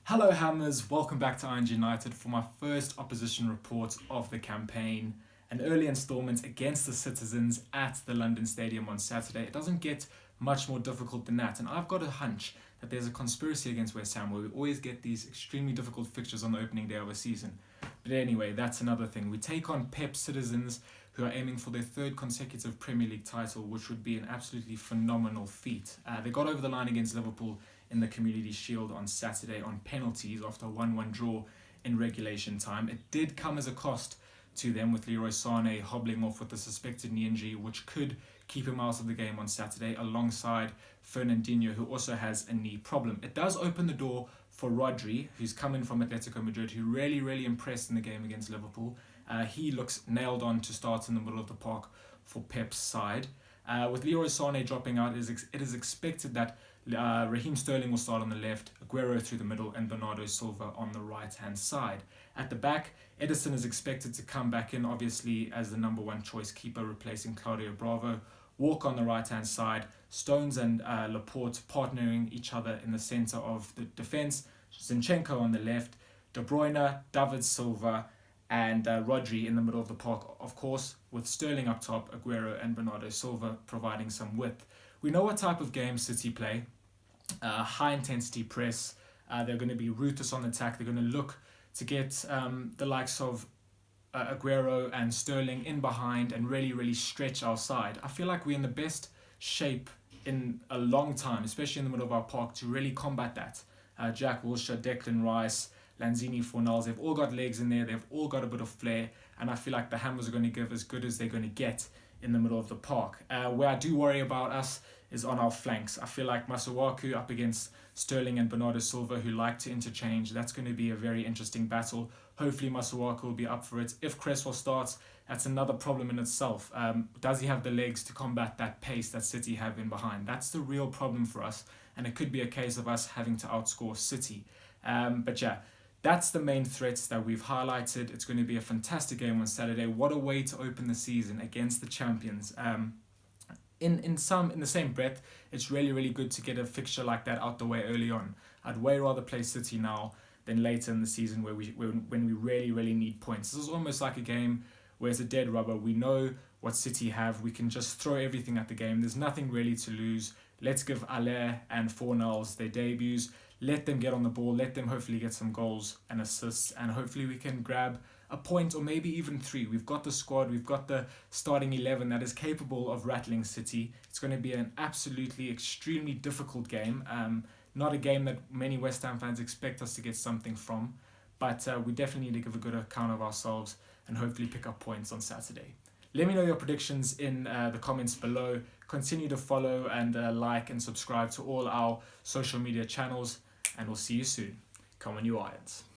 Hello Hammers, welcome back to Iron United for my first opposition report of the campaign. An early instalment against the Citizens at the London Stadium on Saturday. It doesn't get much more difficult than that, and I've got a hunch that there's a conspiracy against West Ham where we always get these extremely difficult fixtures on the opening day of a season. But anyway, that's another thing. We take on Pep Citizens, who are aiming for their third consecutive Premier League title, which would be an absolutely phenomenal feat. They got over the line against Liverpool in the Community Shield on Saturday on penalties after a 1-1 draw in regulation time. It did come as a cost to them, with Leroy Sane hobbling off with a suspected knee injury, which could keep him out of the game on Saturday, alongside Fernandinho, who also has a knee problem. It does open the door for Rodri, who's come in from Atletico Madrid, who really impressed in the game against Liverpool. He looks nailed on to start in the middle of the park for Pep's side. With Leroy Sane dropping out, it is expected that Raheem Sterling will start on the left, Aguero through the middle, and Bernardo Silva on the right-hand side. At the back, Edison is expected to come back in, obviously, as the number one choice keeper, replacing Claudio Bravo. Walk on the right-hand side, Stones and Laporte partnering each other in the centre of the defence, Zinchenko on the left, De Bruyne, David Silva, and Rodri in the middle of the park, of course, with Sterling up top, Aguero and Bernardo Silva providing some width. We know what type of game City play. High intensity press. They're going to be ruthless on attack. They're going to look to get the likes of Aguero and Sterling in behind and really stretch our side. I feel like we're in the best shape in a long time, especially in the middle of our park, to really combat that. Jack Wilshere, Declan Rice, Lanzini, Fornals, they've all got legs in there. They've all got a bit of flair, and I feel like the Hammers are going to give as good as they're going to get in the middle of the park. Where I do worry about us is on our flanks. I feel like Masuaku up against Sterling and Bernardo Silva, who like to interchange. That's going to be a very interesting battle. Hopefully Masuaku will be up for it. If Cresswell starts, that's another problem in itself. Does he have the legs to combat that pace that City have in behind? That's the real problem for us, and it could be a case of us having to outscore City. But yeah, that's the main threats that we've highlighted. It's going to be a fantastic game on Saturday. What a way to open the season against the champions. In the same breath, it's really good to get a fixture like that out the way early on. I'd way rather play City now than later in the season when we really need points. This is almost like a game where it's a dead rubber. We know what City have. We can just throw everything at the game. There's nothing really to lose. Let's give Aller and Fornals their debuts. Let them get on the ball. Let them hopefully get some goals and assists, and hopefully we can grab a point or maybe even three. We've got the squad. We've got the starting 11 that is capable of rattling City. It's going to be an absolutely extremely difficult game. Not a game that many West Ham fans expect us to get something from, but we definitely need to give a good account of ourselves and hopefully pick up points on Saturday. Let me know your predictions in the comments below. Continue to follow and like and subscribe to all our social media channels, and we'll see you soon. Come on, you Irons.